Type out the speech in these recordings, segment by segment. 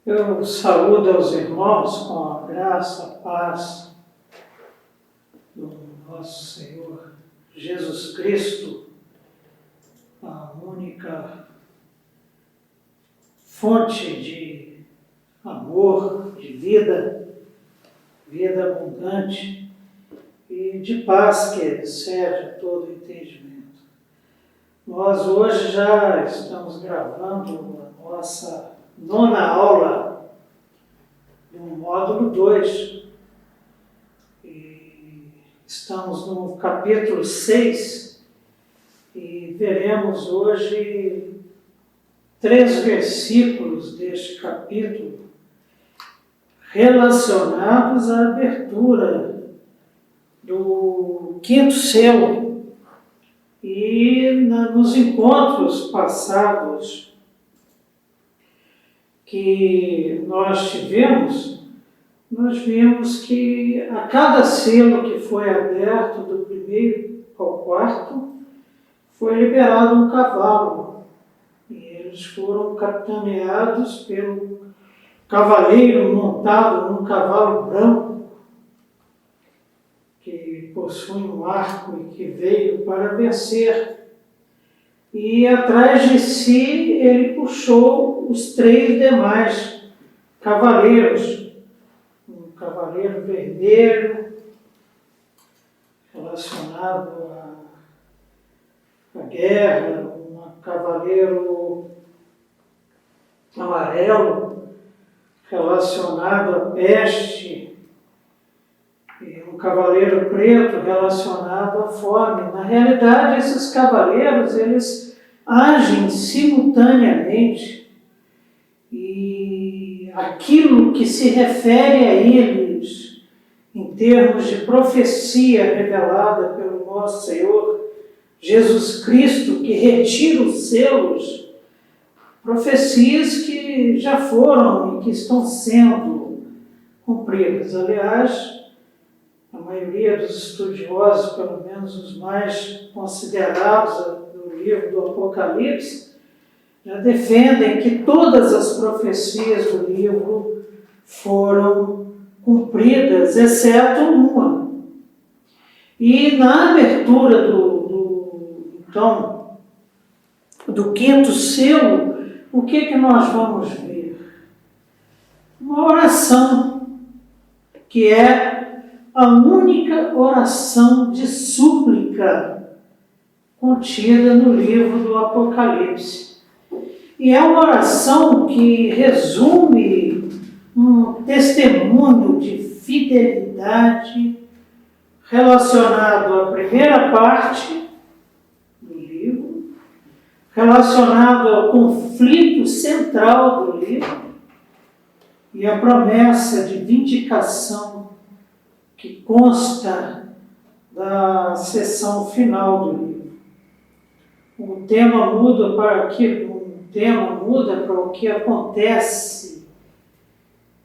Eu saúdo aos irmãos com a graça, a paz do nosso Senhor Jesus Cristo, a única fonte de amor, de vida abundante e de paz que excede todo entendimento. Nós hoje já estamos gravando a nossa 9ª aula do módulo 2 e estamos no capítulo 6 e veremos hoje 3 versículos deste capítulo relacionados à abertura do 5º selo. E nos encontros passados que nós tivemos, nós vimos que a cada selo que foi aberto, do 1º ao 4º, foi liberado um cavalo. E eles foram capitaneados pelo cavaleiro montado num cavalo branco, que possui um arco e que veio para vencer. E atrás de si ele puxou os 3 demais cavaleiros. Um cavaleiro vermelho, relacionado à guerra, um cavaleiro amarelo, relacionado à peste, e um cavaleiro preto relacionado à fome. Na realidade, esses cavaleiros, eles agem simultaneamente e aquilo que se refere a eles, em termos de profecia revelada pelo nosso Senhor Jesus Cristo, que retira os selos, profecias que já foram e que estão sendo cumpridas. Aliás, a maioria dos estudiosos, pelo menos os mais considerados do livro do Apocalipse, já defendem que todas as profecias do livro foram cumpridas, exceto uma. E na abertura do 5º selo, o que nós vamos ver? Uma oração, que é a única oração de súplica contida no livro do Apocalipse. E é uma oração que resume um testemunho de fidelidade relacionado à primeira parte do livro, relacionado ao conflito central do livro e a promessa de vindicação que consta da seção final do livro. O tema muda para o que acontece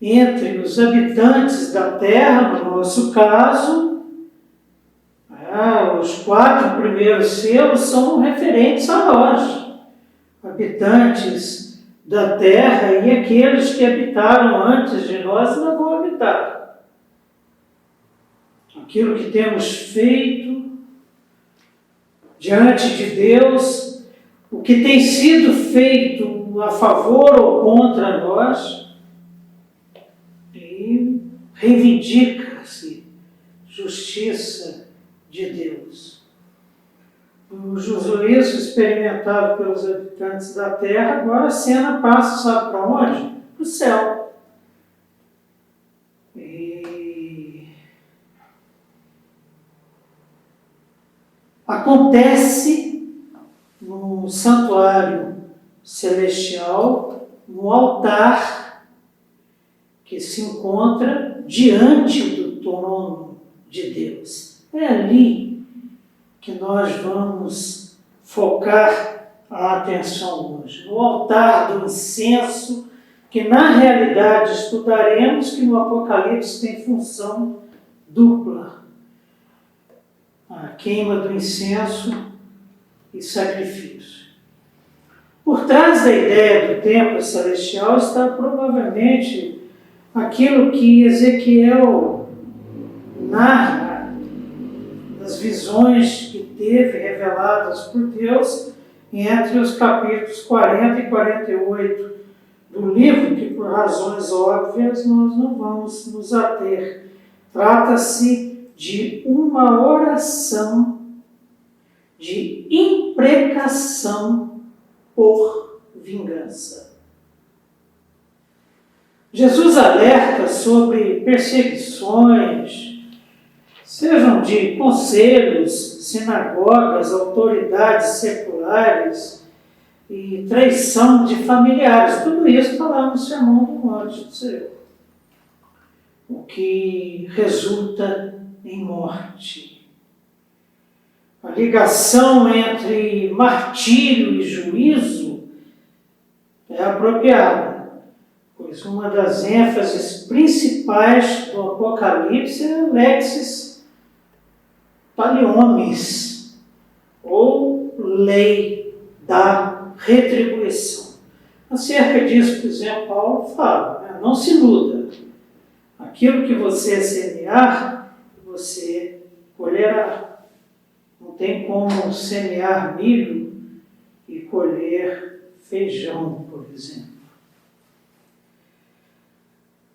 entre os habitantes da Terra, no nosso caso. Os 4 primeiros selos são referentes a nós, habitantes da Terra, e aqueles que habitaram antes de nós não vão habitar. Aquilo que temos feito diante de Deus, o que tem sido feito a favor ou contra nós, e reivindica-se justiça de Deus. O juízo experimentado pelos habitantes da terra, agora a cena passa, sabe para onde? Para o céu. Acontece no santuário celestial, no altar que se encontra diante do trono de Deus. É ali que nós vamos focar a atenção hoje. No altar do incenso, que na realidade estudaremos que no Apocalipse tem função dupla. A queima do incenso e sacrifício. Por trás da ideia do templo celestial está provavelmente aquilo que Ezequiel narra das visões que teve reveladas por Deus entre os capítulos 40 e 48 do livro, que por razões óbvias nós não vamos nos ater. Trata-se de uma oração de imprecação por vingança. Jesus alerta sobre perseguições, sejam de conselhos, sinagogas, autoridades seculares e traição de familiares. Tudo isso está lá no Sermão do Monte do Senhor, o que resulta em morte. A ligação entre martírio e juízo é apropriada, pois uma das ênfases principais do Apocalipse é a lexis talionis, ou lei da retribuição. Acerca disso, por exemplo, Paulo fala, não se iluda. Aquilo que você semear, você colherá. Não tem como semear milho e colher feijão, por exemplo.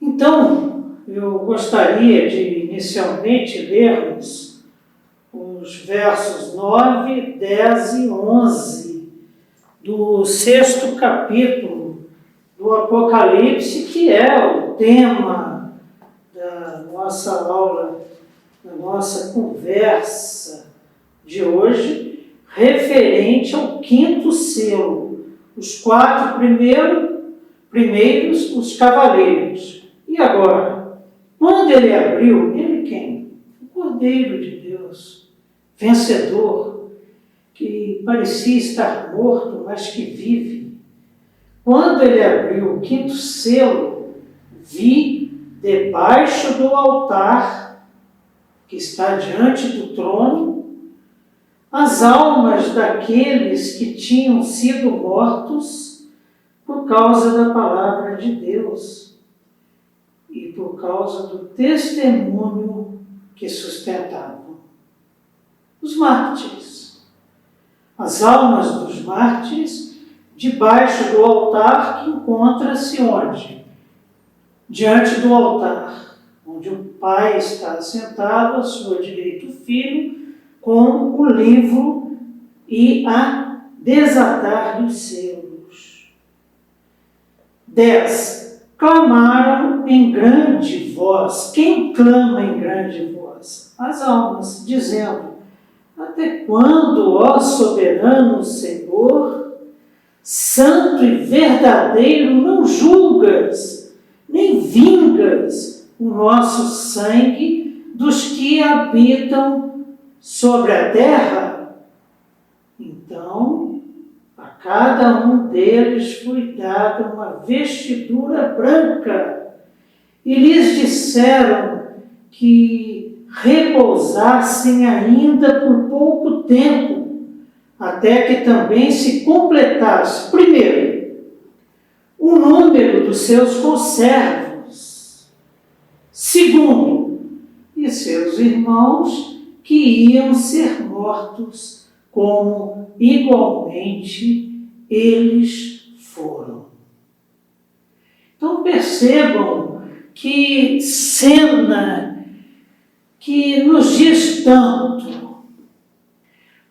Então, eu gostaria de inicialmente lermos os versos 9, 10 e 11 do 6º capítulo do Apocalipse, que é o tema da nossa aula, da nossa conversa de hoje, referente ao 5º selo. Os 4 primeiros, os cavaleiros. E agora, quando ele abriu, ele quem? O Cordeiro de Deus, vencedor, que parecia estar morto, mas que vive. Quando ele abriu o 5º selo, vi debaixo do altar, que está diante do trono, as almas daqueles que tinham sido mortos por causa da palavra de Deus e por causa do testemunho que sustentavam. Os mártires. As almas dos mártires debaixo do altar, que encontra-se onde? Diante do altar, onde o Pai está sentado, à sua direita o Filho, com o livro e a desatar dos selos. 10. Clamaram em grande voz. Quem clama em grande voz? As almas, dizendo: até quando, ó soberano Senhor, santo e verdadeiro, não julgas, nem vingas o nosso sangue dos que habitam sobre a terra? Então, a cada um deles foi dada uma vestidura branca, e lhes disseram que repousassem ainda por pouco tempo, até que também se completasse, primeiro, o número dos seus conservos, segundo, e seus irmãos que iam ser mortos, como igualmente eles foram. Então percebam que cena que nos diz tanto.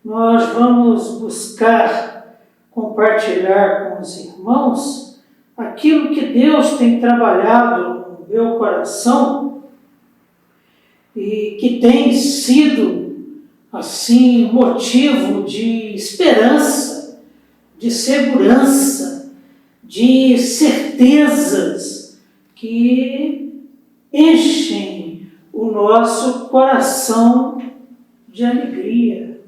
Nós vamos buscar compartilhar com os irmãos aquilo que Deus tem trabalhado no meu coração e que tem sido, assim, motivo de esperança, de segurança, de certezas que enchem o nosso coração de alegria.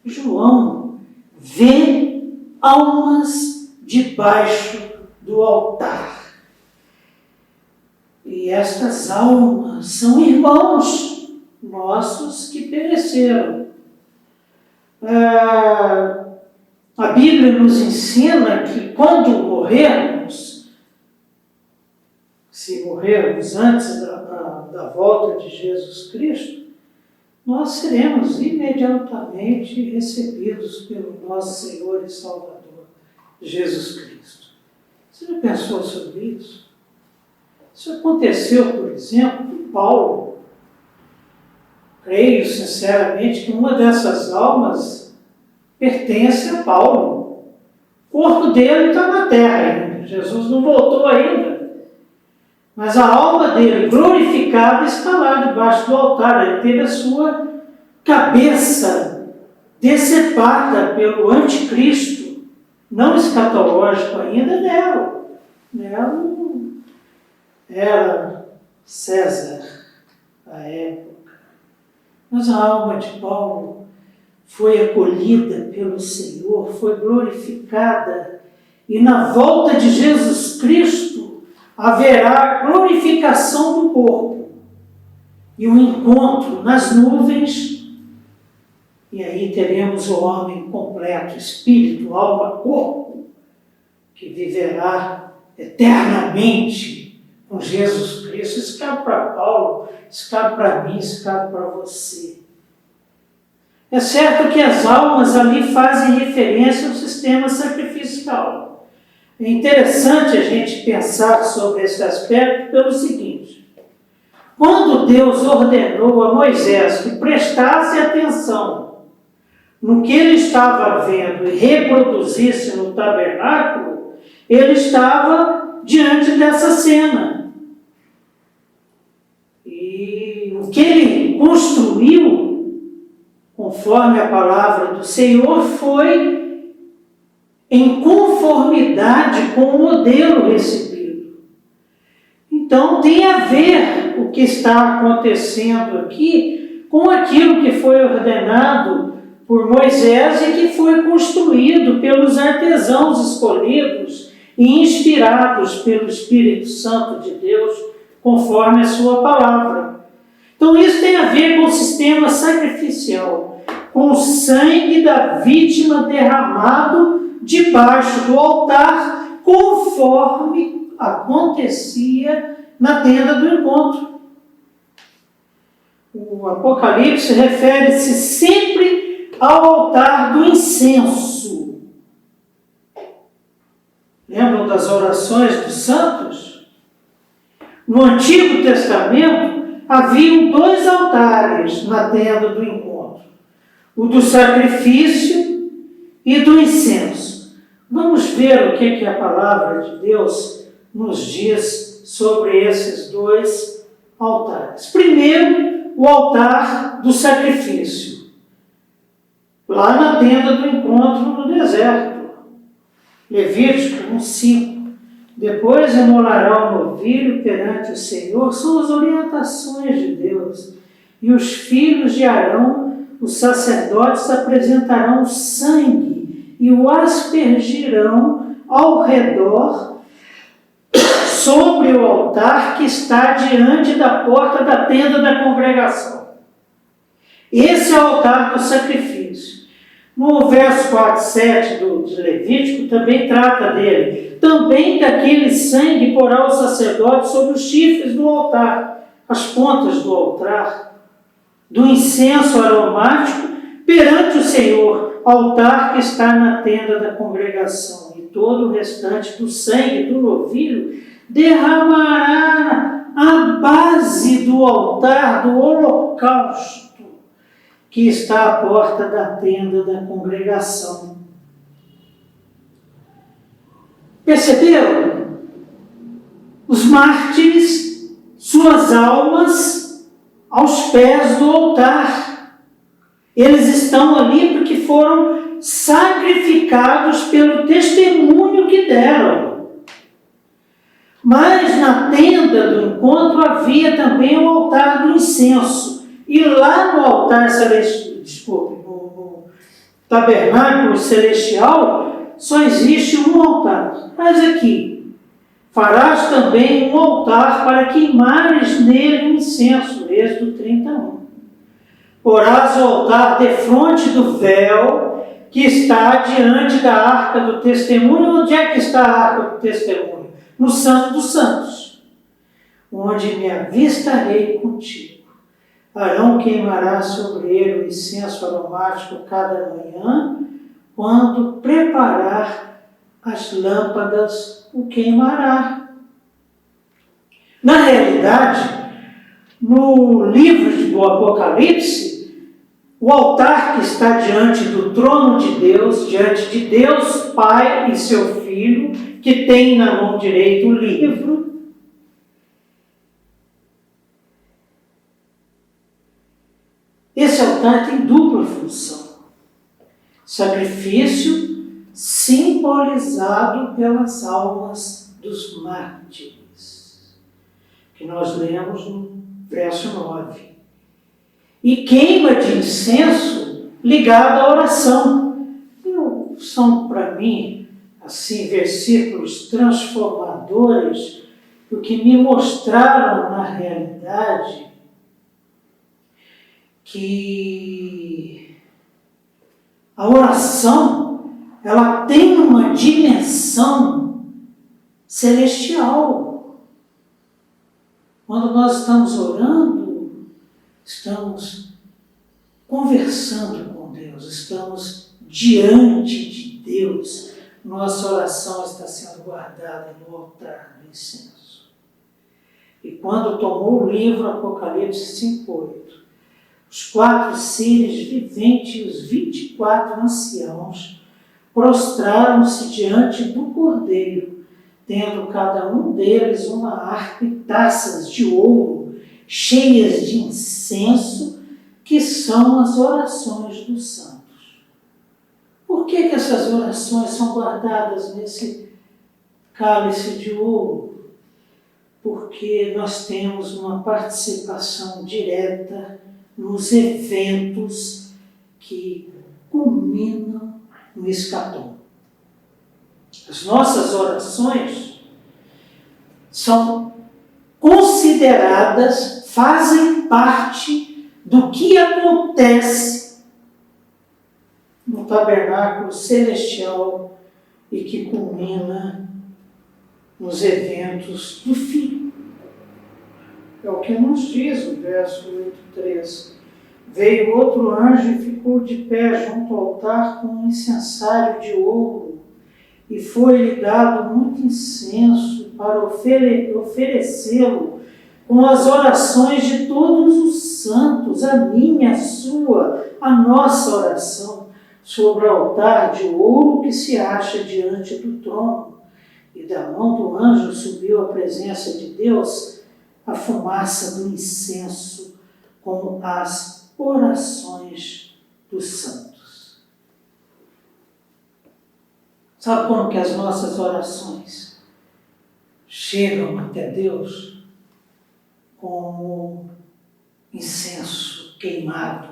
João vê almas debaixo do altar. E estas almas são irmãos nossos que pereceram. A Bíblia nos ensina que quando morrermos, se morrermos antes da volta de Jesus Cristo, nós seremos imediatamente recebidos pelo nosso Senhor e Salvador, Jesus Cristo. Você já pensou sobre isso? Isso aconteceu, por exemplo, com Paulo. Creio sinceramente que uma dessas almas pertence a Paulo. O corpo dele está na terra ainda. Jesus não voltou ainda. Mas a alma dele, glorificada, está lá debaixo do altar. Ele teve a sua cabeça decepada pelo anticristo, não escatológico ainda, Nero. Nero era César à época. Mas a alma de Paulo foi acolhida pelo Senhor, foi glorificada, e na volta de Jesus Cristo haverá a glorificação do corpo e o encontro nas nuvens, e aí teremos o homem completo, espírito, alma, corpo, que viverá eternamente com Jesus Cristo. Isso cabe para Paulo, isso cabe para mim, isso cabe para você. É certo que as almas ali fazem referência ao sistema sacrificial. É interessante a gente pensar sobre esse aspecto pelo seguinte: quando Deus ordenou a Moisés que prestasse atenção no que ele estava vendo e reproduzisse no tabernáculo, ele estava diante dessa cena. E o que ele construiu, conforme a palavra do Senhor, foi em conformidade com o modelo recebido. Então tem a ver o que está acontecendo aqui com aquilo que foi ordenado por Moisés e que foi construído pelos artesãos escolhidos e inspirados pelo Espírito Santo de Deus, conforme a sua palavra. Então isso tem a ver com o sistema sacrificial, com o sangue da vítima derramado debaixo do altar, conforme acontecia na tenda do encontro. O Apocalipse refere-se sempre ao altar do incenso. Lembram das orações dos santos? No Antigo Testamento haviam 2 altares na tenda do encontro: o do sacrifício e do incenso. Vamos ver o que a palavra de Deus nos diz sobre esses 2 altares. Primeiro, o altar do sacrifício, lá na tenda do encontro no deserto. Levítico 1:5. Depois imolará o novilho perante o Senhor. São as orientações de Deus. E os filhos de Arão, os sacerdotes, apresentarão o sangue e o aspergirão ao redor sobre o altar que está diante da porta da tenda da congregação. Esse é o altar do sacrifício. No verso 4:7 de Levítico também trata dele. Também daquele sangue porá o sacerdote sobre os chifres do altar, as pontas do altar, do incenso aromático perante o Senhor, altar que está na tenda da congregação. E todo o restante do sangue do novilho derramará a base do altar do holocausto, que está à porta da tenda da congregação. Perceberam? Os mártires, suas almas aos pés do altar. Eles estão ali porque foram sacrificados pelo testemunho que deram. Mas na tenda do encontro havia também o altar do incenso. E lá no altar celestial, no tabernáculo celestial, só existe um altar. Mas aqui, farás também um altar para queimares nele o incenso. Êxodo 31. Porás o altar defronte do véu que está diante da arca do testemunho. Onde é que está a arca do testemunho? No Santo dos Santos, onde me avistarei contigo. Arão queimará sobre ele o incenso aromático cada manhã, quando preparar as lâmpadas, o queimará. Na realidade, no livro do Apocalipse, o altar que está diante do trono de Deus, diante de Deus Pai e seu Filho, que tem na mão direita o livro, esse altar tem dupla função. Sacrifício simbolizado pelas almas dos mártires, que nós lemos no verso 9. E queima de incenso ligado à oração. São, para mim, assim, versículos transformadores, porque me mostraram, na realidade, que a oração, ela tem uma dimensão celestial. Quando nós estamos orando, estamos conversando com Deus, estamos diante de Deus. Nossa oração está sendo guardada no altar do incenso. E quando tomou o livro Apocalipse 5:8, os 4 seres viventes e os 24 anciãos prostraram-se diante do Cordeiro, tendo cada um deles uma harpa e taças de ouro cheias de incenso, que são as orações dos santos. Por que essas orações são guardadas nesse cálice de ouro? Porque nós temos uma participação direta nos eventos que culminam no escatom. As nossas orações são consideradas, fazem parte do que acontece no tabernáculo celestial e que culmina nos eventos do fim. É o que nos diz o verso 8:3. Veio outro anjo e ficou de pé junto ao altar com um incensário de ouro, e foi-lhe dado muito incenso para oferecê-lo com as orações de todos os santos, a minha, a sua, a nossa oração, sobre o altar de ouro que se acha diante do trono. E da mão do anjo subiu à presença de Deus a fumaça do incenso com as orações dos santos. Sabe como que as nossas orações chegam até Deus? Como incenso queimado,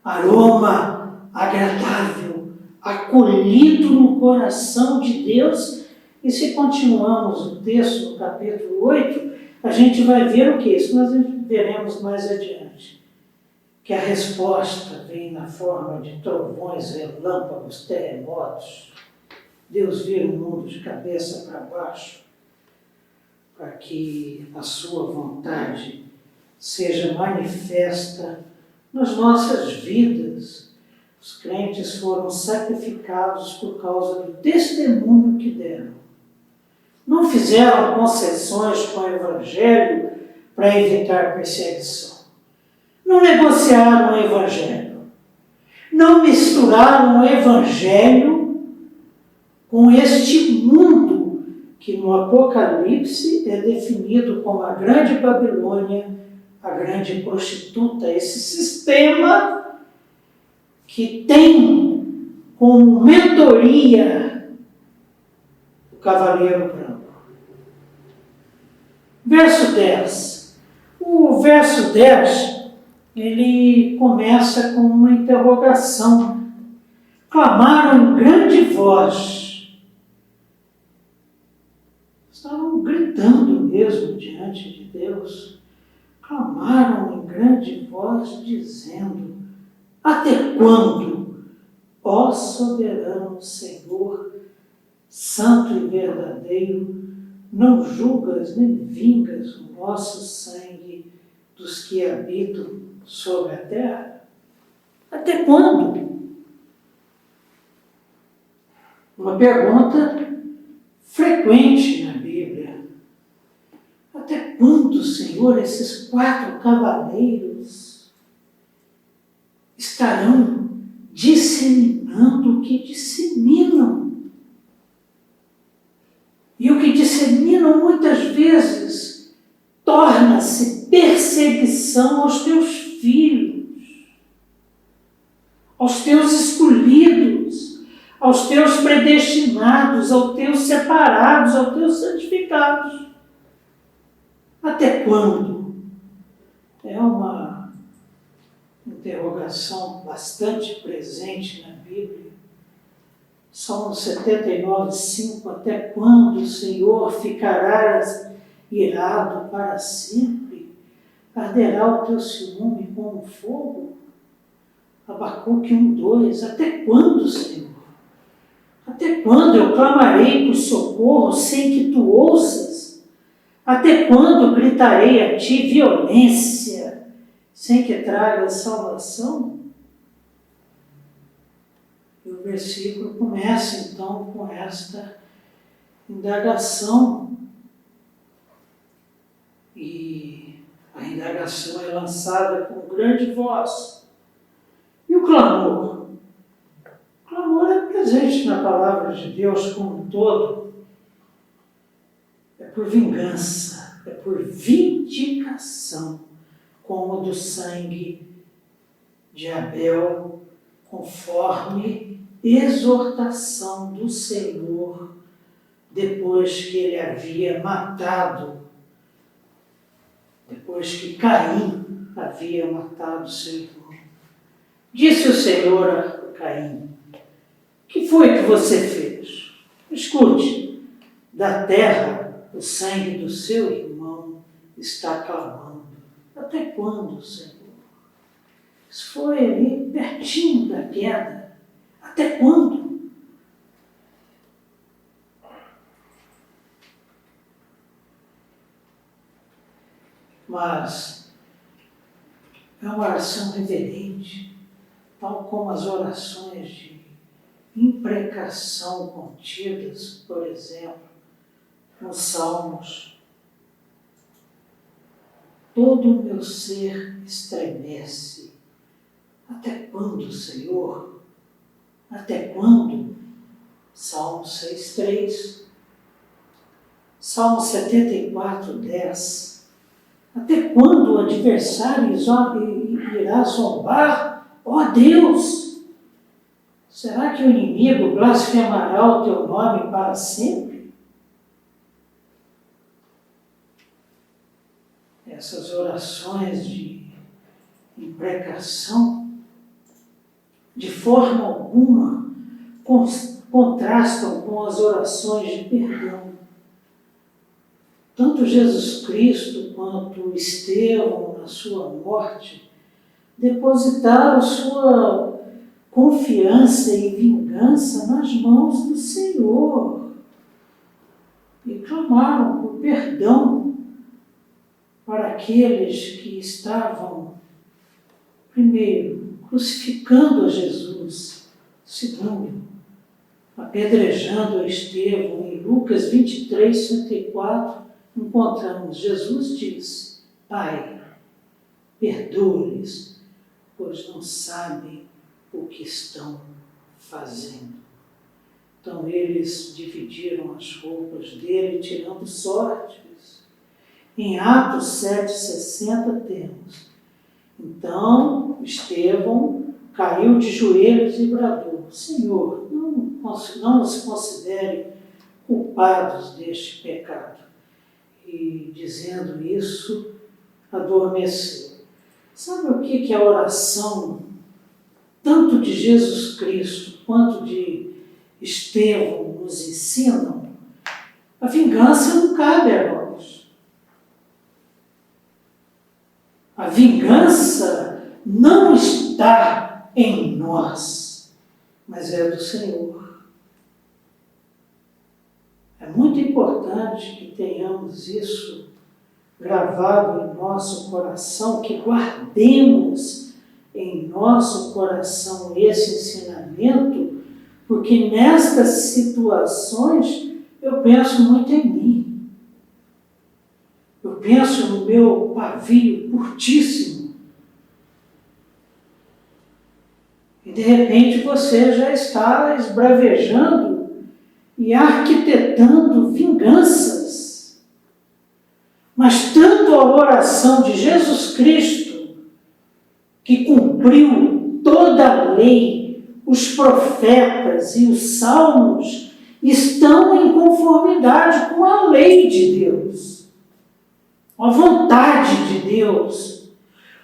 aroma agradável, acolhido no coração de Deus. E se continuamos o texto no capítulo 8, a gente vai ver o que? Isso nós veremos mais adiante. Que a resposta vem na forma de trovões, relâmpagos, terremotos. Deus vira o mundo de cabeça para baixo, para que a sua vontade seja manifesta nas nossas vidas. Os crentes foram sacrificados por causa do testemunho que deram. Não fizeram concessões com o Evangelho para evitar perseguição. Não negociaram o Evangelho. Não misturaram o Evangelho com este mundo que no Apocalipse é definido como a grande Babilônia, a grande prostituta, esse sistema que tem como mentoria o cavaleiro branco. Verso 10. O verso 10, ele começa com uma interrogação. Clamaram em grande voz. Estavam gritando mesmo diante de Deus. Clamaram em grande voz, dizendo: até quando Ó soberano Senhor, santo e verdadeiro, não julgas nem vingas o nosso sangue dos que habitam sobre a terra? Até quando? Uma pergunta frequente na Bíblia. Até quando, Senhor, esses 4 cavaleiros estarão disseminando o que disseminam? E o que disseminam muitas vezes torna-se perseguição aos teus filhos, aos teus escolhidos, aos teus predestinados, aos teus separados, aos teus santificados. Até quando? É uma interrogação bastante presente na Bíblia. Salmo 79, 5, até quando, Senhor, ficarás irado para sempre? Arderá o teu ciúme como fogo? Abacuque 1, 2, até quando, Senhor? Até quando eu clamarei por socorro sem que tu ouças? Até quando gritarei a ti violência sem que tragas salvação? E o versículo começa, então, com esta indagação. E a indagação é lançada com grande voz. E o clamor? O clamor é presente na palavra de Deus como um todo. É por vingança, é por vindicação, como do sangue de Abel, conforme exortação do Senhor, depois que ele havia matado, depois que Caim havia matado seu irmão. Disse o Senhor a Caim: que foi que você fez? Escute, da terra o sangue do seu irmão está clamando. Até quando, Senhor? Isso foi ali pertinho da queda. Até quando? Mas é uma oração reverente, tal como as orações de imprecação contidas, por exemplo, nos Salmos. Todo o meu ser estremece. Até quando, Senhor? Até quando? Salmo 6,3. Salmo 74, 10. Até quando o adversário irá zombar? Ó Deus! Será que o inimigo blasfemará o teu nome para sempre? Essas orações de imprecação, de forma alguma, contrastam com as orações de perdão. Tanto Jesus Cristo quanto Estevão, na sua morte, depositaram sua confiança e vingança nas mãos do Senhor e clamaram por perdão para aqueles que estavam, primeiro, crucificando a Jesus, segundo, apedrejando a Estevão. Em Lucas 23, 104, encontramos Jesus disse: Pai, perdoa-lhes, pois não sabem o que estão fazendo. Então eles dividiram as roupas dele, tirando sortes. Em Atos 7,60 temos: então Estevão caiu de joelhos e bradou: Senhor, não os considere culpados deste pecado. E dizendo isso, adormeceu. Sabe o que a oração, tanto de Jesus Cristo quanto de Estevão, nos ensinam? A vingança não cabe a nós. A vingança não está em nós. mas é do Senhor. É muito importante que tenhamos isso gravado em nosso coração, que guardemos em nosso coração esse ensinamento, porque nestas situações eu penso muito em mim. Eu penso no meu pavio curtíssimo. E de repente você já está esbravejando e arquitetando vinganças. Mas tanto a oração de Jesus Cristo, que cumpriu toda a lei, os profetas e os salmos, estão em conformidade com a lei de Deus, com a vontade de Deus,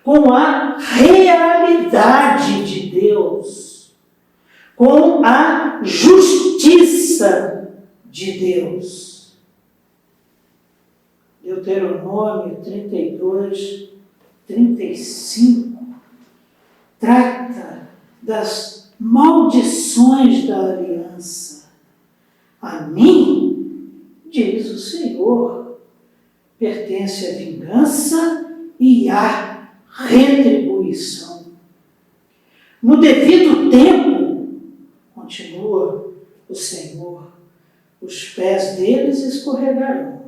com a realidade de Deus, com a justiça de Deus. Deuteronômio 32, 35 trata das maldições da aliança. A mim, diz o Senhor, pertence a vingança e a retribuição. No devido tempo, continua o Senhor, os pés deles escorregarão.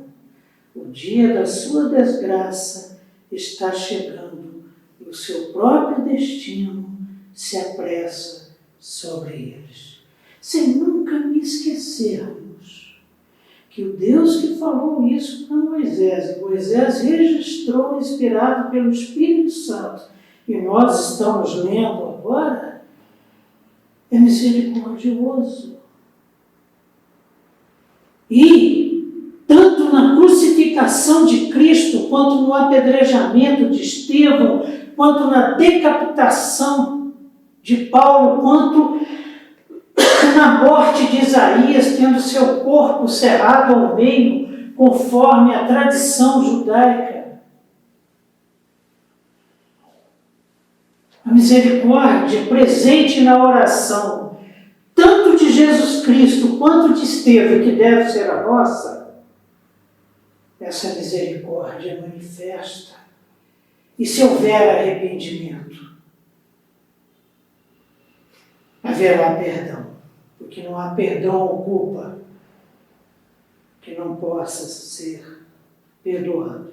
O dia da sua desgraça está chegando e o seu próprio destino se apressa sobre eles. Sem nunca me esquecermos que o Deus que falou isso para Moisés, e Moisés registrou, inspirado pelo Espírito Santo, e nós estamos lendo agora, é misericordioso. E tanto na crucificação de Cristo, quanto no apedrejamento de Estevão, quanto na decapitação de Paulo, quanto na morte de Isaías, tendo seu corpo cerrado ao meio, conforme a tradição judaica. A misericórdia presente na oração, tanto de Jesus Cristo quanto de Estevão, que deve ser a nossa, essa misericórdia manifesta. E se houver arrependimento, haverá perdão. Porque não há perdão ou culpa que não possa ser perdoado.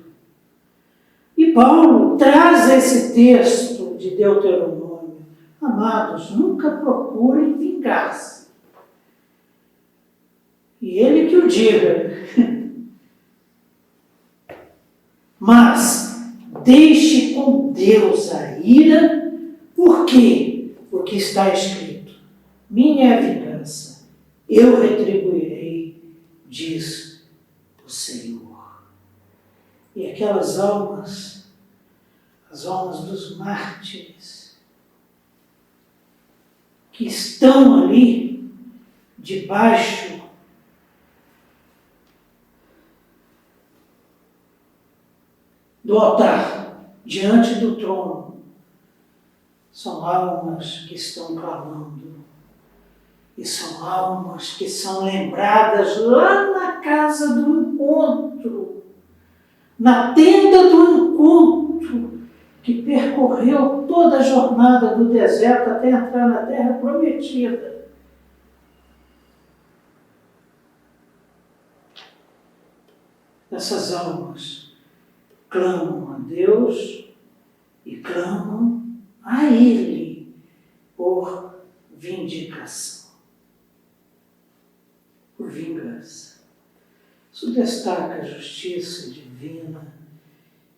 E Paulo traz esse texto de Deuteronômio. Amados, nunca procurem vingar-se. E ele que o diga. Mas deixe com Deus a ira. Por quê? Porque está escrito: minha é a vingança, eu retribuirei, diz o Senhor. E aquelas almas, as almas dos mártires, que estão ali debaixo do altar, diante do trono, são almas que estão clamando. E são almas que são lembradas lá na casa do encontro, na tenda do encontro, que percorreu toda a jornada do deserto até entrar na terra prometida. Essas almas clamam a Deus e clamam a Ele por vindicação, por vingança. Isso destaca a justiça divina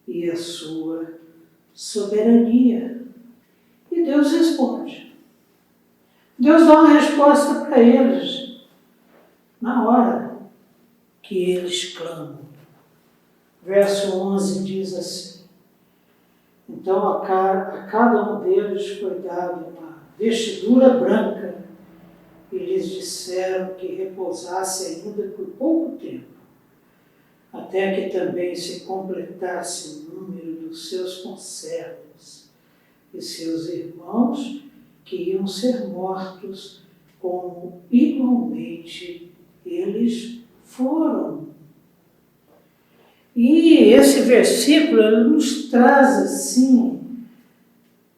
e a sua soberania. E Deus responde. Deus dá uma resposta para eles na hora que eles clamam. Verso 11 diz assim: então a cada um deles foi dada uma vestidura branca e lhes disseram que repousasse ainda por pouco tempo, até que também se completasse o número dos seus conservos e seus irmãos que iam ser mortos como igualmente eles foram. E esse versículo ele nos traz assim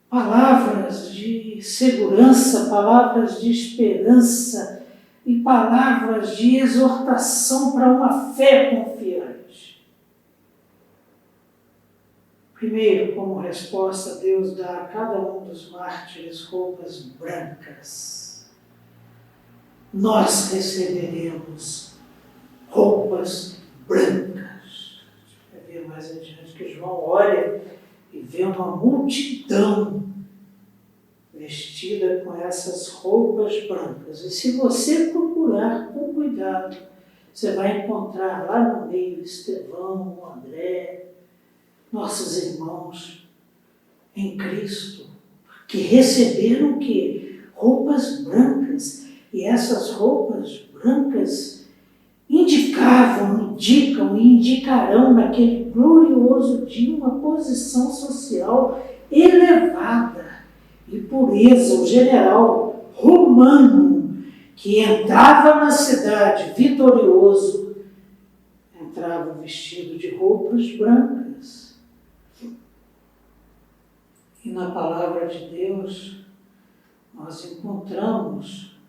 palavras de segurança, palavras de esperança e palavras de exortação para uma fé confiante. Primeiro, como resposta, Deus dá a cada um dos mártires roupas brancas. Nós receberemos roupas brancas. Vai ver mais adiante que João olha e vê uma multidão vestida com essas roupas brancas. E se você procurar com cuidado, você vai encontrar lá no meio Estevão, André, nossos irmãos em Cristo, que receberam o quê? Roupas brancas. E essas roupas brancas indicam e indicarão naquele glorioso dia uma posição social elevada e pureza. O general romano que entrava na cidade vitorioso, entrava vestido de roupas brancas. E na palavra de Deus nós encontramos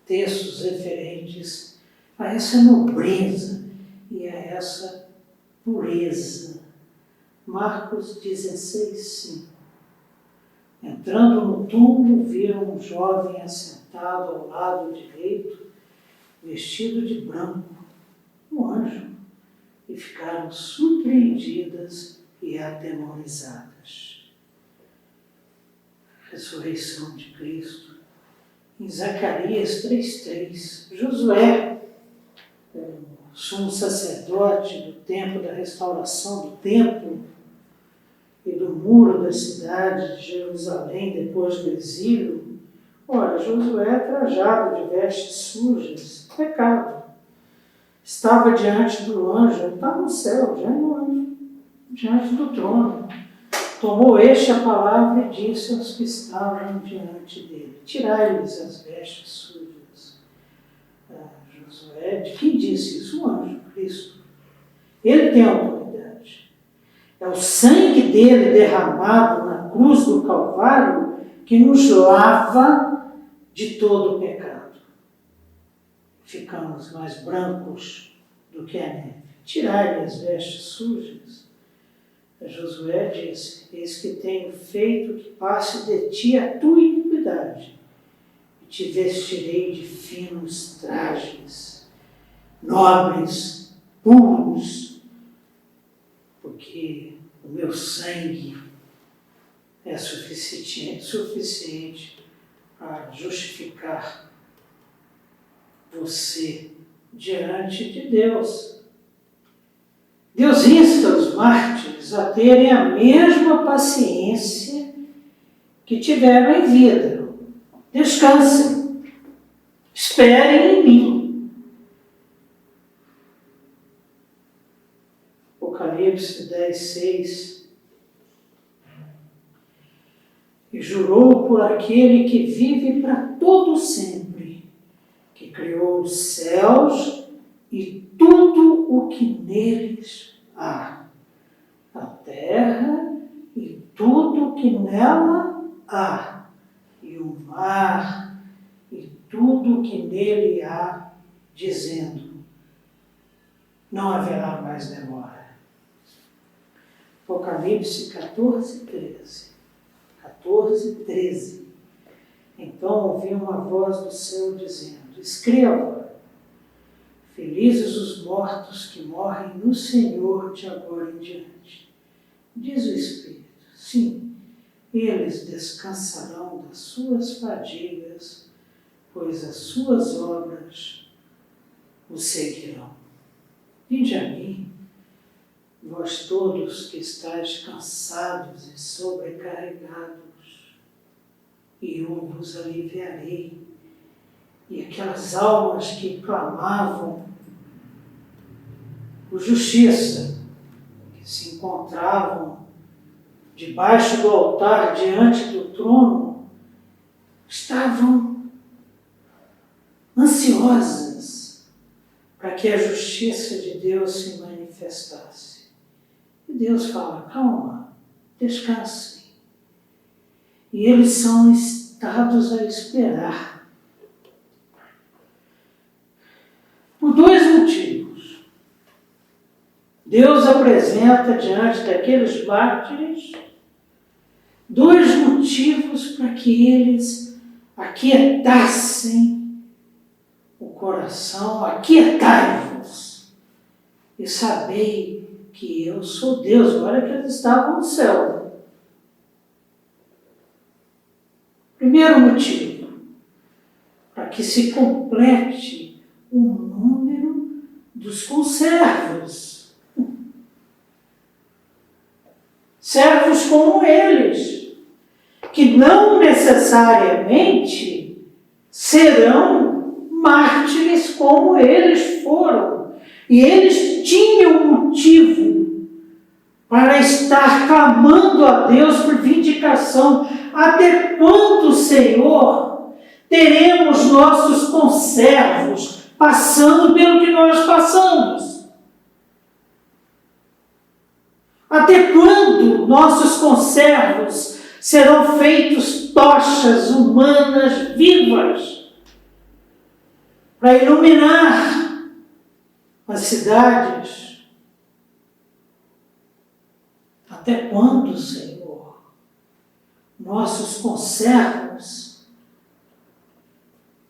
textos referentes a essa nobreza e a essa pureza. Marcos 16:5. Entrando no túmulo, viram um jovem assentado ao lado direito, vestido de branco, um anjo, e ficaram surpreendidas e atemorizadas. Ressurreição de Cristo. Em Zacarias 3:3, Josué, o sumo sacerdote do tempo da restauração do templo e do muro da cidade de Jerusalém depois do exílio, ora, Josué, trajado de vestes sujas, pecado, estava diante do anjo, estava no céu, já no anjo, diante do trono. Tomou este a palavra e disse aos que estavam diante dele: tirai-lhes as vestes sujas. Josué, de quem disse isso? O anjo, Cristo. Ele tem autoridade. É o sangue dele derramado na cruz do Calvário que nos lava de todo o pecado. Ficamos mais brancos do que a neve. Tirai-lhe as vestes sujas. Josué disse: eis que tenho feito que passe de ti a tua iniquidade, e te vestirei de finos trajes, nobres, puros, porque o meu sangue é suficiente para justificar você diante de Deus. Deus insta os mártires a terem a mesma paciência que tiveram em vida. Descansem, esperem em mim. Apocalipse 10:6. E jurou por aquele que vive para todo sempre, que criou os céus e tudo o que neles há, a terra e tudo o que nela há, e o mar e tudo o que nele há, dizendo: não haverá mais demora. Apocalipse 14:13. 14:13. Então ouvi uma voz do céu dizendo: escreva, felizes os mortos que morrem no Senhor de agora em diante. Diz o Espírito: sim, eles descansarão das suas fadigas, pois as suas obras os seguirão. Vinde a mim, vós todos que estáis cansados e sobrecarregados, e eu vos aliviarei. E aquelas almas que clamavam por justiça, que se encontravam debaixo do altar, diante do trono, ansiosas para que a justiça de Deus se manifestasse. E Deus fala, calma, descansem. E eles são instados a esperar. Por dois motivos. Deus apresenta diante daqueles mártires dois motivos para que eles aquietassem o coração, aquietai-vos e sabei que eu sou Deus. Olha que eles estavam no céu. Primeiro motivo, para que se complete o número dos conservos. Servos como eles, que não necessariamente serão mártires como eles foram. E eles tinham motivo para estar clamando a Deus por vindicação. Até quando, Senhor, teremos nossos conservos passando pelo que nós passamos? Até quando nossos conservos serão feitos tochas humanas vivas para iluminar as cidades? Até quando, Senhor, nossos conservos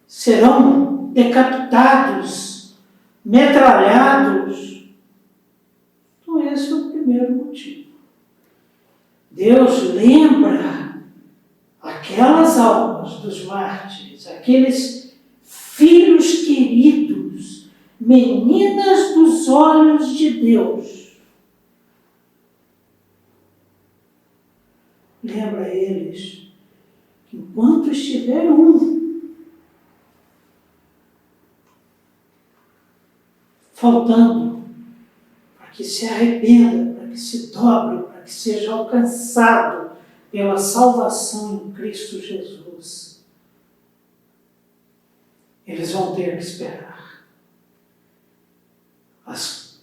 serão decapitados, metralhados? Então esse é o primeiro motivo. Deus lembra aquelas almas dos mártires, aqueles filhos queridos, meninas dos olhos de Deus. Lembra eles que enquanto estiver faltando, para que se arrependa, para que se dobre, para que seja alcançado pela salvação em Cristo Jesus, eles vão ter que esperar. As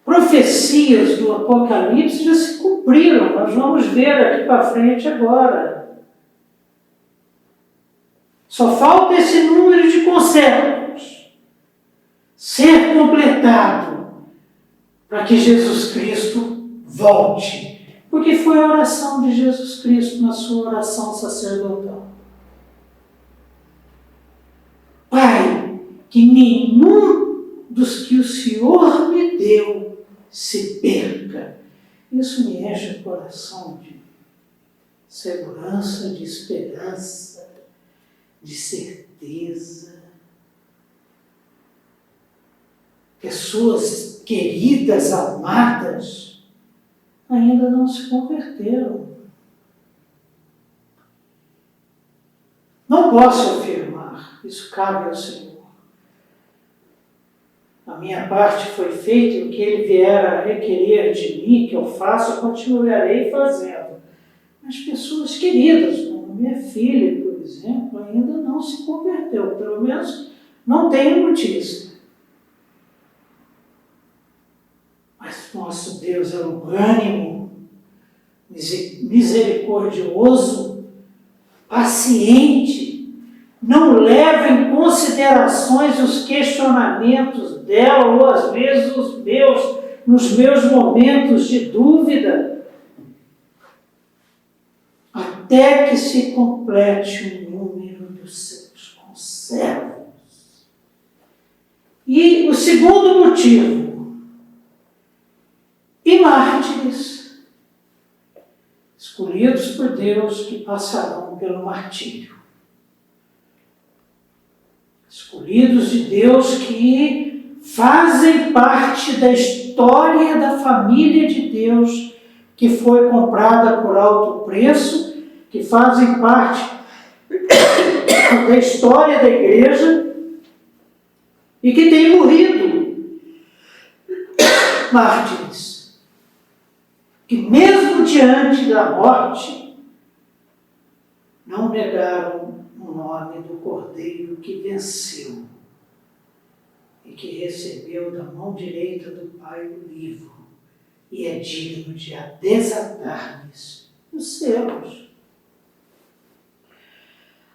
profecias do Apocalipse já se cumpriram, nós vamos ver aqui para frente agora. Só falta esse número de conservos ser completado para que Jesus Cristo volte. Porque foi a oração de Jesus Cristo na sua oração sacerdotal. Pai, que nenhum dos que o Senhor me deu se perca. Isso me enche o coração de segurança, de esperança, de certeza. Pessoas queridas, amadas, ainda não se converteram. Não posso afirmar, isso cabe ao Senhor. A minha parte foi feita e o que Ele vier a requerer de mim, que eu faço, eu continuarei fazendo. Mas pessoas queridas, como minha filha, por exemplo, ainda não se converteu, pelo menos não tenho notícia. Mas nosso Deus é longânimo, misericordioso, paciente, não leva em considerações os questionamentos dela ou às vezes os meus, nos meus momentos de dúvida, até que se complete o número dos seus conservos. E o segundo motivo, e mártires, escolhidos por Deus que passarão pelo martírio. Escolhidos de Deus que fazem parte da história da família de Deus, que foi comprada por alto preço, que fazem parte da história da igreja e que têm morrido mártires, que mesmo diante da morte não negaram o nome do Cordeiro que venceu e que recebeu da mão direita do Pai o livro e é digno de desatar-lhes os selos.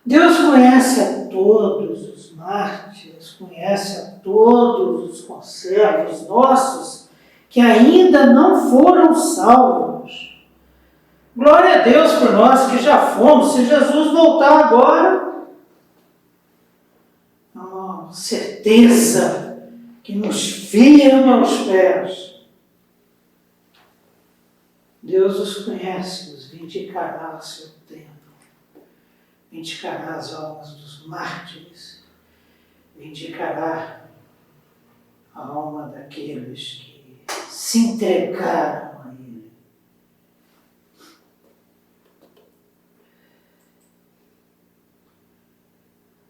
Deus conhece a todos os mártires, conhece a todos os conservos nossos que ainda não foram salvos. Glória a Deus por nós que já fomos. Se Jesus voltar agora, é uma certeza que nos firma os pés. Deus os conhece, os vindicará ao seu tempo. Vindicará as almas dos mártires, vindicará a alma daqueles que se entregaram a Ele.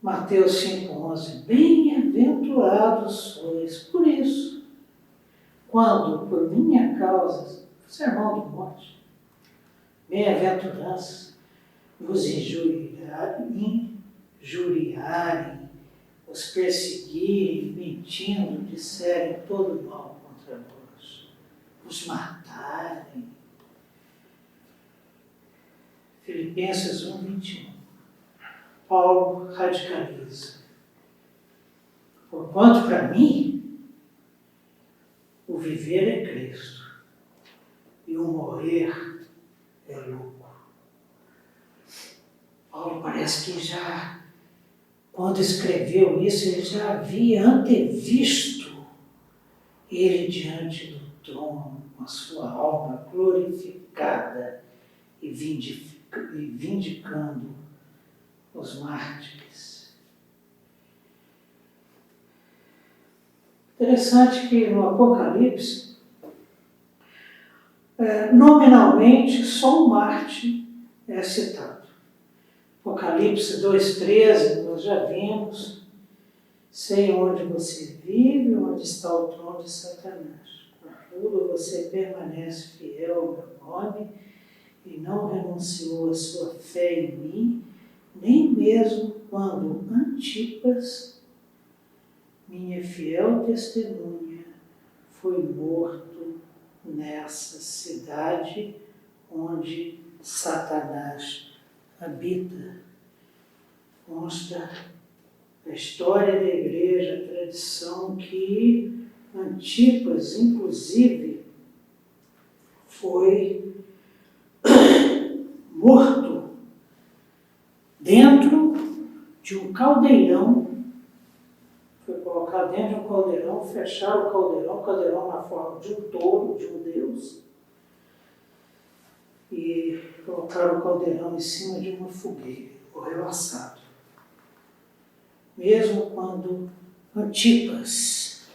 Mateus 5,11: Bem-aventurados sois por isso, quando por minha causa, Sermão do Monte, bem-aventurança, vos injuriarem, os perseguirem, mentindo, disserem todo mal contra vós, os matarem. Filipenses 1,21. Paulo radicaliza. Porquanto para mim, o viver é Cristo e o morrer é lucro. Paulo parece que já, quando escreveu isso, ele já havia antevisto ele diante do trono, com a sua alma glorificada e vindicando os mártires. Interessante que no Apocalipse, nominalmente, só um mártir é citado. Apocalipse 2,13, nós já vimos: sei onde você vive, onde está o trono de Satanás. Contudo, você permanece fiel ao meu nome e não renunciou à sua fé em mim, nem mesmo quando Antipas, minha fiel testemunha, foi morto nessa cidade onde Satanás habita. Consta a história da igreja, a tradição, que Antipas, inclusive, foi morto dentro de um caldeirão. Foi colocado dentro de um caldeirão, fecharam o caldeirão na forma de um touro, de um deus, e colocaram o caldeirão em cima de uma fogueira, morreu assado. Mesmo quando Antipas,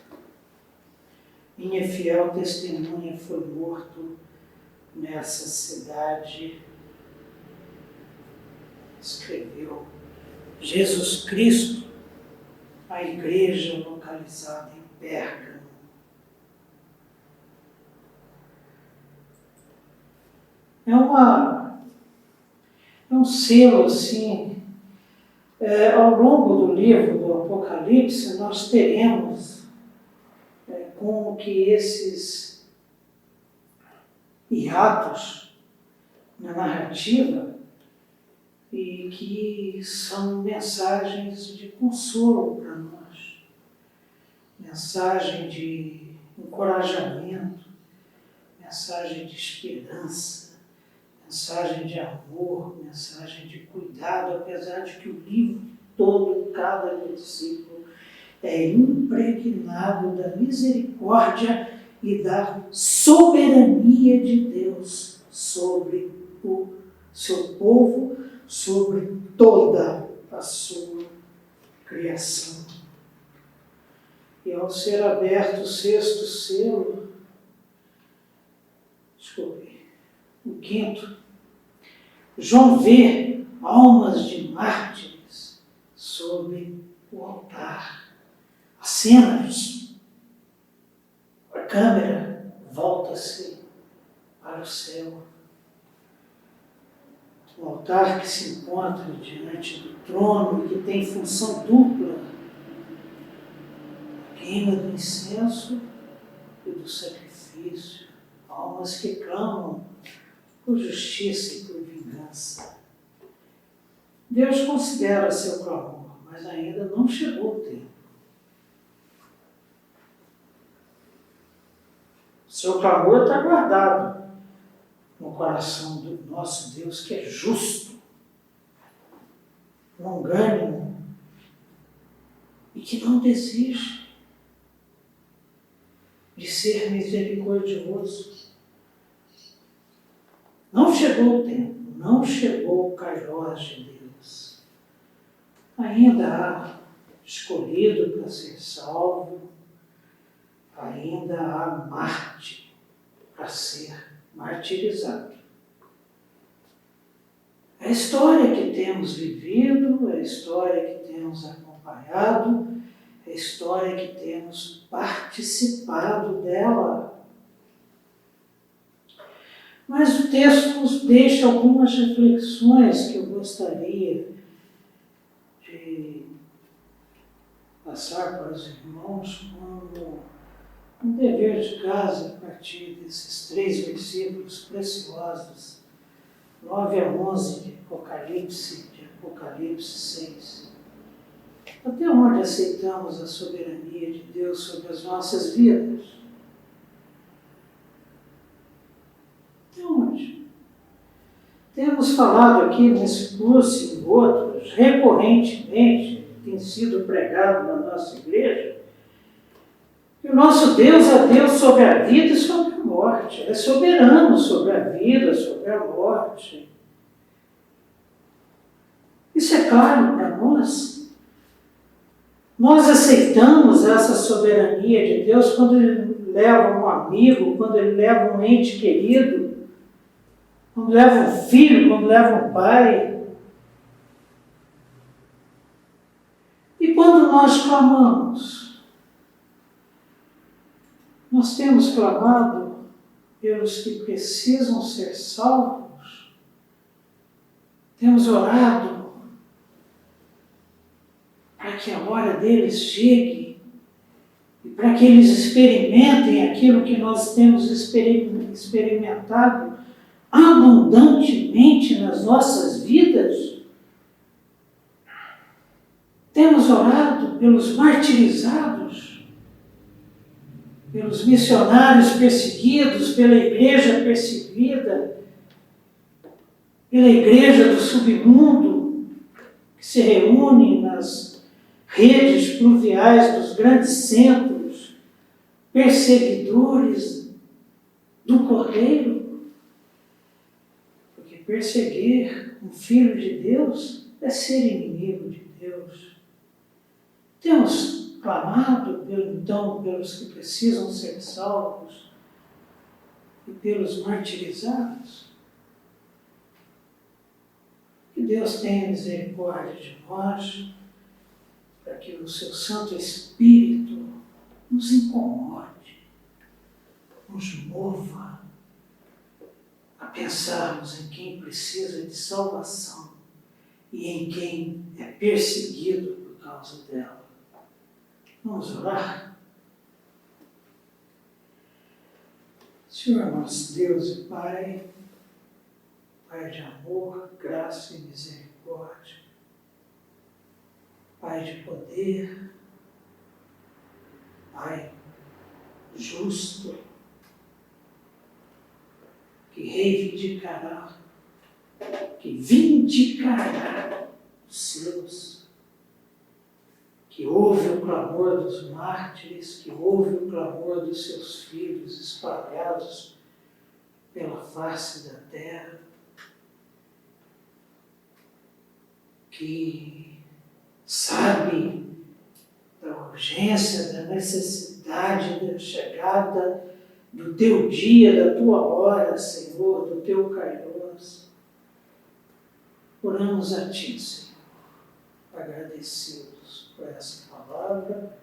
minha fiel testemunha, foi morto nessa cidade, escreveu Jesus Cristo, a igreja localizada em Pérgamo. É um selo assim. Ao longo do livro do Apocalipse, nós teremos como que esses hiatos na narrativa, e que são mensagens de consolo para nós, mensagem de encorajamento, mensagem de esperança, mensagem de amor, mensagem de cuidado, apesar de que o livro todo, cada versículo, é impregnado da misericórdia e da soberania de Deus sobre o seu povo, sobre toda a sua criação. E ao ser aberto o sexto selo, o quinto, João vê almas de mártires sobre o altar. A cena, a câmera volta-se para o céu. O altar que se encontra diante do trono e que tem função dupla. reina do incenso e do sacrifício, almas que clamam por justiça e por vingança. Deus considera seu clamor, mas ainda não chegou o tempo. Seu clamor está guardado no coração do nosso Deus, que é justo, longânimo e que não desiste de ser misericordioso. Não chegou o tempo, não chegou o Kairos de Deus. Ainda há escolhido para ser salvo, ainda há Marte para ser martirizado. É a história que temos vivido, é a história que temos acompanhado, é a história que temos participado dela. Mas o texto nos deixa algumas reflexões que eu gostaria de passar para os irmãos como um dever de casa a partir desses 3 versículos preciosos, 9 a 11 de Apocalipse 6. Até onde aceitamos a soberania de Deus sobre as nossas vidas? Até onde? Temos falado aqui nesse curso e em outros, recorrentemente, tem sido pregado na nossa igreja, que o nosso Deus é Deus sobre a vida e sobre a morte. Ele é soberano sobre a vida, sobre a morte. Isso é claro para nós. Nós aceitamos essa soberania de Deus quando Ele leva um amigo, quando Ele leva um ente querido, quando leva um filho, quando leva um pai. E quando nós clamamos, nós temos clamado pelos que precisam ser salvos, temos orado para que a hora deles chegue e para que eles experimentem aquilo que nós temos experimentado abundantemente nas nossas vidas. Temos orado pelos martirizados, pelos missionários perseguidos, pela igreja perseguida, pela igreja do submundo, que se reúne nas redes pluviais dos grandes centros, perseguidores do Cordeiro. Porque perseguir um filho de Deus é ser inimigo de Deus. Temos clamado, então, pelos que precisam ser salvos e pelos martirizados. Que Deus tenha misericórdia de nós, para que o seu Santo Espírito nos incomode, nos mova a pensarmos em quem precisa de salvação e em quem é perseguido por causa dela. Vamos orar? Senhor nosso Deus e Pai, Pai de amor, graça e misericórdia, Pai de poder, Pai justo, que reivindicará, que vindicará os seus, que ouve o clamor dos mártires, que ouve o clamor dos seus filhos espalhados pela face da terra, que sabe da urgência, da necessidade da chegada do teu dia, da tua hora, Senhor, do teu Kairos. Oramos a Ti, Senhor, agradecidos por essa palavra,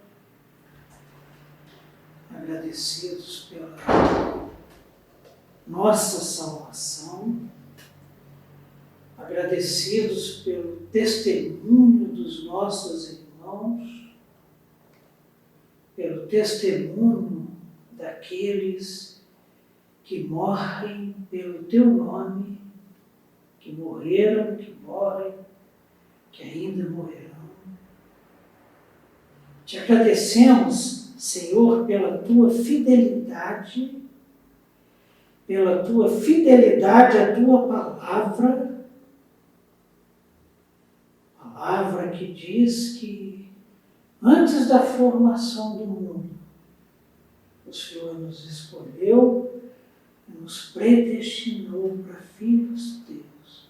agradecidos pela nossa salvação, agradecidos pelo testemunho dos nossos irmãos, pelo testemunho daqueles que morrem pelo teu nome, que morreram, que morrem, que ainda morrerão. Te agradecemos, Senhor, pela tua fidelidade à tua palavra que diz que antes da formação do mundo, o Senhor nos escolheu e nos predestinou para filhos teus,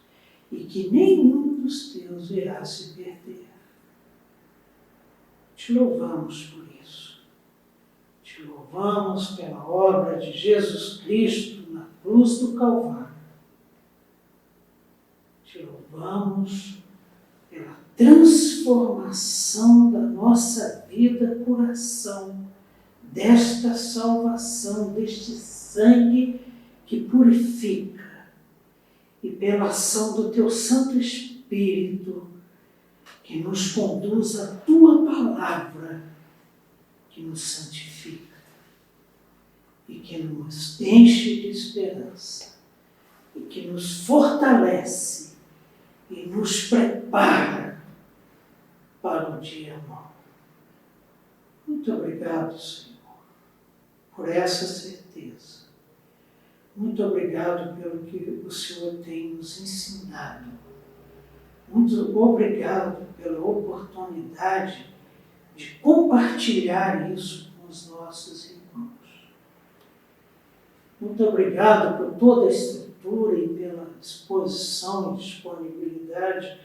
e que nenhum dos teus irá se perder. Te louvamos por isso. Te louvamos pela obra de Jesus Cristo na cruz do Calvário. Te louvamos pela transformação da nossa vida por ação desta salvação, deste sangue que purifica, e pela ação do teu Santo Espírito, que nos conduz à tua palavra, que nos santifica e que nos enche de esperança e que nos fortalece e nos prepara para o dia mau. Muito obrigado, Senhor, por essa certeza. Muito obrigado pelo que o Senhor tem nos ensinado. Muito obrigado pela oportunidade de compartilhar isso com os nossos irmãos. Muito obrigado por toda a estrutura e pela disposição e disponibilidade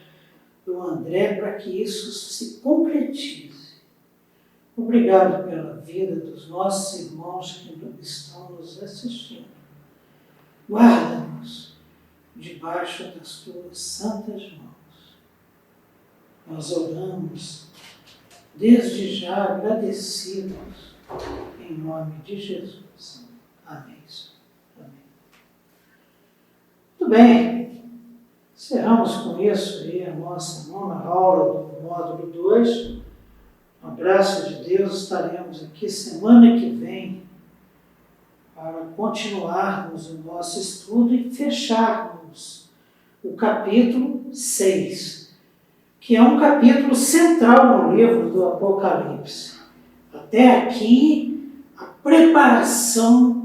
do André para que isso se concretize. Obrigado pela vida dos nossos irmãos que estão nos assistindo. Guarda-nos debaixo das tuas santas mãos. Nós oramos desde já agradecidos em nome de Jesus. Amém. Amém. Muito bem. Encerramos com isso aí a nossa nona aula do módulo 2. Com a graça de Deus, estaremos aqui semana que vem para continuarmos o nosso estudo e fecharmos o capítulo 6, que é um capítulo central no livro do Apocalipse. Até aqui, a preparação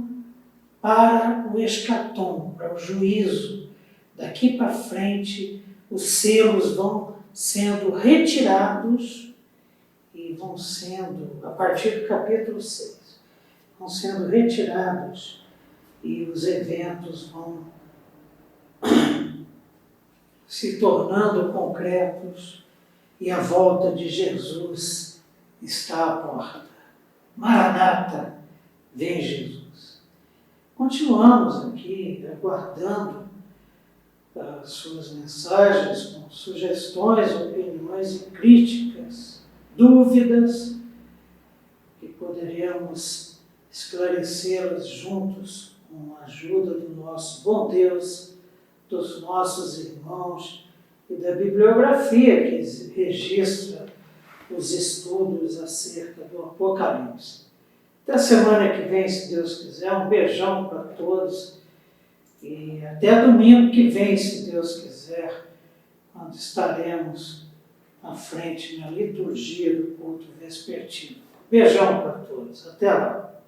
para o escatom, para o juízo. Daqui para frente, os selos vão sendo retirados e vão sendo, a partir do capítulo 6, vão sendo retirados e os eventos vão se tornando concretos e a volta de Jesus está à porta. Maranata, vem Jesus. Continuamos aqui aguardando as suas mensagens com sugestões, opiniões e críticas, dúvidas, que poderíamos esclarecê-las juntos com a ajuda do nosso bom Deus, dos nossos irmãos e da bibliografia que registra os estudos acerca do Apocalipse. Até semana que vem, se Deus quiser, um beijão para todos e até domingo que vem, se Deus quiser, quando estaremos à frente na liturgia do culto vespertino. Beijão para todos. Até lá.